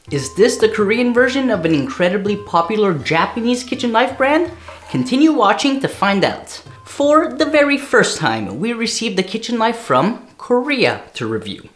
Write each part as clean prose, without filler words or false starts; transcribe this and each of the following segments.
Is this the Korean version of an incredibly popular Japanese kitchen knife brand? Continue watching to find out. For the very first time, we received a kitchen knife from Korea to review.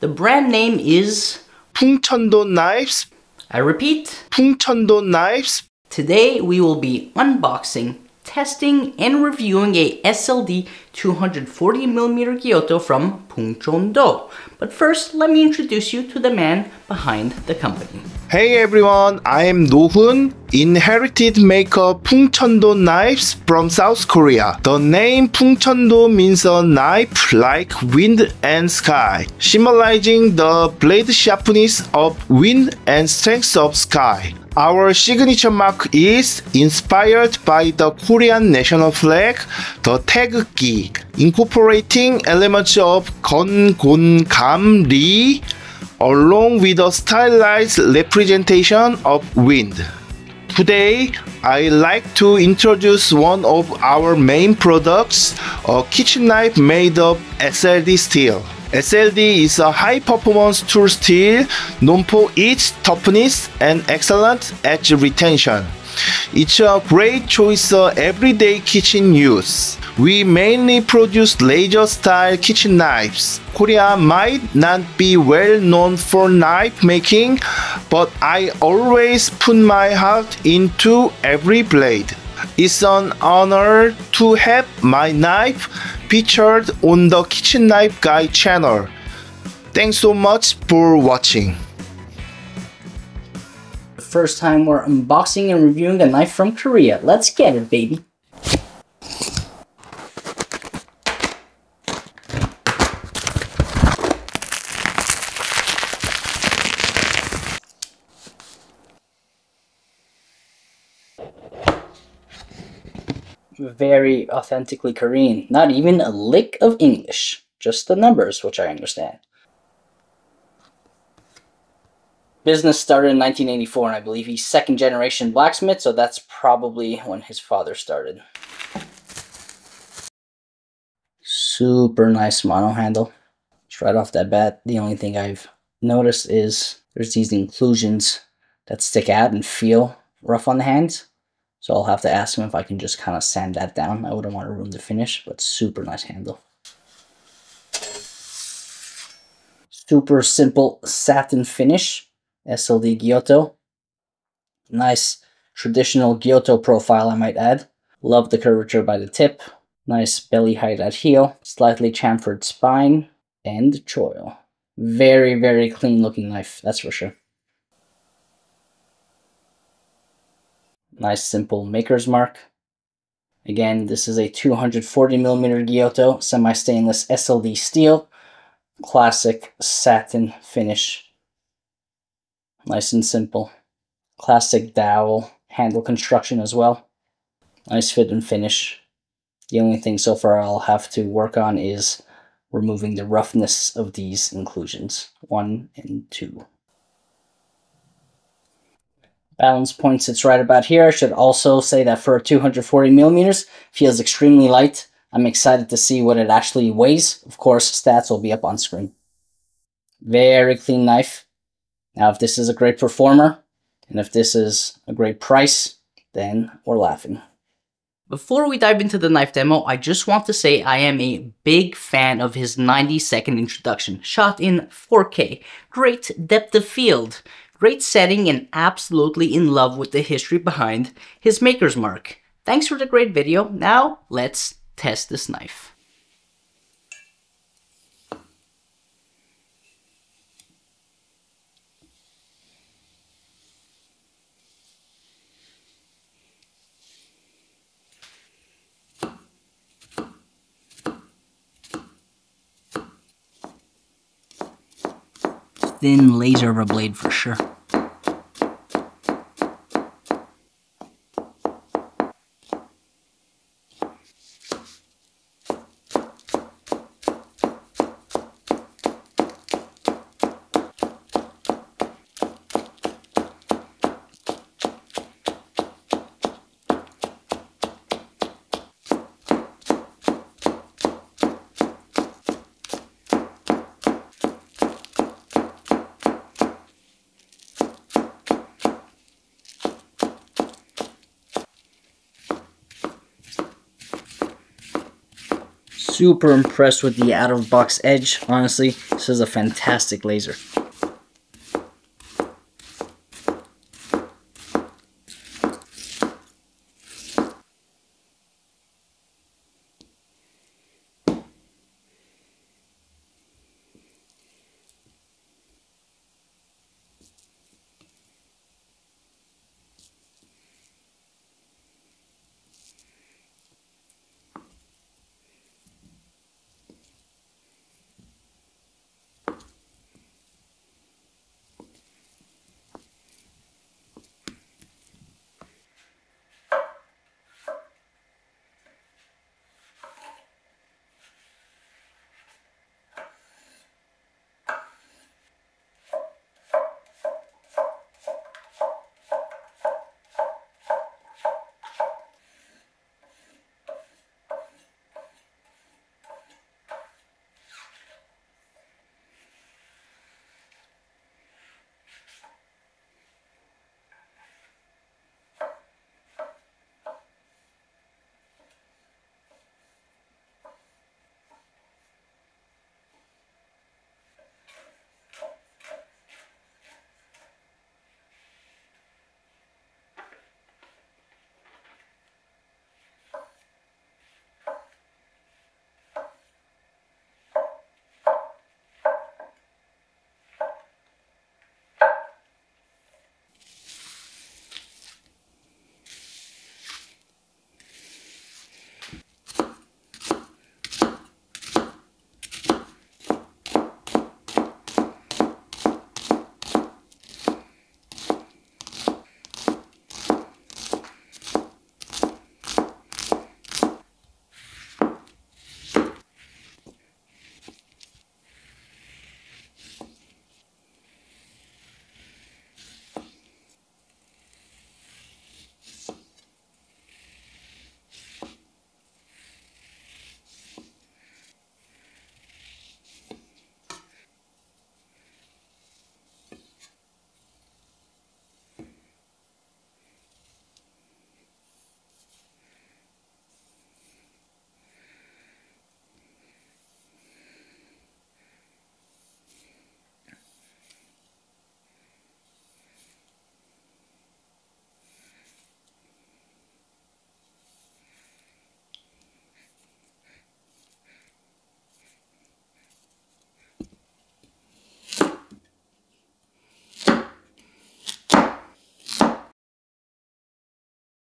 The brand name is Pungchundo Knives. I repeat, Pungchundo Knives. Today we will be unboxing, testing, and reviewing a SLD 240mm Gyuto from Pungchundo. But first, let me introduce you to the man behind the company. Hey everyone, I am No-hun, inherited maker Pungchundo Knives from South Korea. The name Pungchundo means a knife like wind and sky, symbolizing the blade sharpness of wind and strength of sky. Our signature mark is inspired by the Korean national flag, the Takayuki, incorporating elements of gon, gon, gam, ri, along with a stylized representation of wind. Today, I'd like to introduce one of our main products, a kitchen knife made of SLD steel. SLD is a high-performance tool steel known for its toughness and excellent edge retention. It's a great choice for everyday kitchen use. We mainly produce laser-style kitchen knives. Korea might not be well known for knife making, but I always put my heart into every blade. It's an honor to have my knife featured on the Kitchen Knife Guy channel. Thanks so much for watching. First time we're unboxing and reviewing a knife from Korea. Let's get it, baby. Very authentically Korean. Not even a lick of English. Just the numbers, which I understand. Business started in 1984, and I believe he's second generation blacksmith, so that's probably when his father started. Super nice mono handle. Just right off that bat, the only thing I've noticed is there's these inclusions that stick out and feel rough on the hands. So I'll have to ask him if I can just kind of sand that down. I wouldn't want to ruin the finish, but super nice handle. Super simple satin finish. SLD Gyuto. Nice traditional Gyuto profile, I might add. Love the curvature by the tip. Nice belly height at heel. Slightly chamfered spine. And choil. Very, very clean looking knife, that's for sure. Nice simple maker's mark. Again, this is a 240mm Gyuto, semi-stainless SLD steel. Classic satin finish. Nice and simple. Classic dowel handle construction as well. Nice fit and finish. The only thing so far I'll have to work on is removing the roughness of these inclusions. 1 and 2. Balance point sits right about here. I should also say that for 240mm, feels extremely light. I'm excited to see what it actually weighs. Of course, stats will be up on screen. Very clean knife. Now, if this is a great performer, and if this is a great price, then we're laughing. Before we dive into the knife demo, I just want to say I am a big fan of his 90-second introduction, shot in 4K. Great depth of field. Great setting, and absolutely in love with the history behind his maker's mark. Thanks for the great video. Now, let's test this knife. Thin laser of a blade for sure. Super impressed with the out-of-box edge. Honestly, this is a fantastic laser.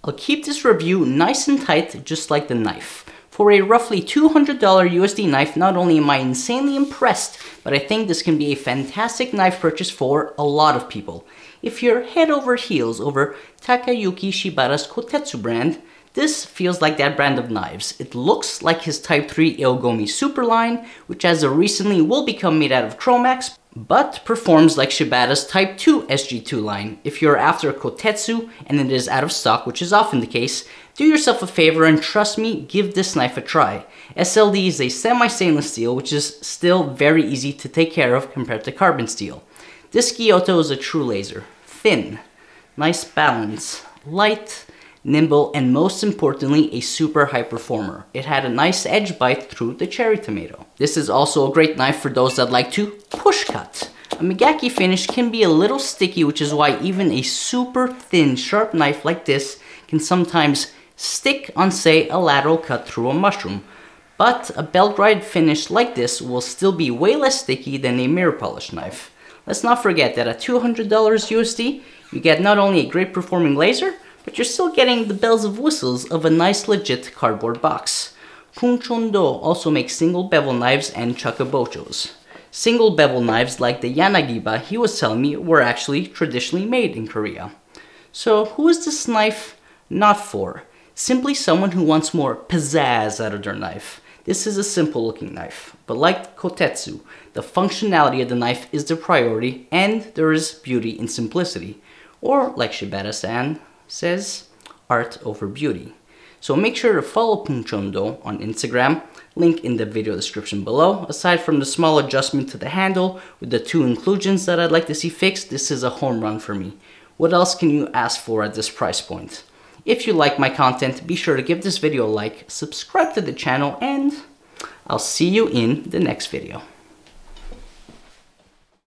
I'll keep this review nice and tight, just like the knife. For a roughly $200 USD knife, not only am I insanely impressed, but I think this can be a fantastic knife purchase for a lot of people. If you're head over heels over Takayuki Shibata's Koutetsu brand, this feels like that brand of knives. It looks like his Type 3 Aogomi Super line, which as of recently will become made out of Chromax, but performs like Shibata's Type 2 SG2 line. If you're after a Koutetsu and it is out of stock, which is often the case, do yourself a favor and trust me, give this knife a try. SLD is a semi-stainless steel, which is still very easy to take care of compared to carbon steel. This Gyuto is a true laser. Thin, nice balance, light, nimble, and most importantly, a super high performer. It had a nice edge bite through the cherry tomato. This is also a great knife for those that like to push cut. A Migaki finish can be a little sticky, which is why even a super thin, sharp knife like this can sometimes stick on, say, a lateral cut through a mushroom. But a belt ride finish like this will still be way less sticky than a mirror polish knife. Let's not forget that at $200 USD, you get not only a great performing laser, but you're still getting the bells of whistles of a nice legit cardboard box. Pungchundo also makes single bevel knives and chakabochos. Single bevel knives like the Yanagiba he was telling me were actually traditionally made in Korea. So who is this knife not for? Simply someone who wants more pizzazz out of their knife. This is a simple looking knife, but like Koutetsu, the functionality of the knife is the priority and there is beauty in simplicity. Or like Shibata-san says, art over beauty. So make sure to follow Pungchundo on Instagram, link in the video description below. Aside from the small adjustment to the handle with the 2 inclusions that I'd like to see fixed, this is a home run for me. What else can you ask for at this price point? If you like my content, be sure to give this video a like, subscribe to the channel, and I'll see you in the next video.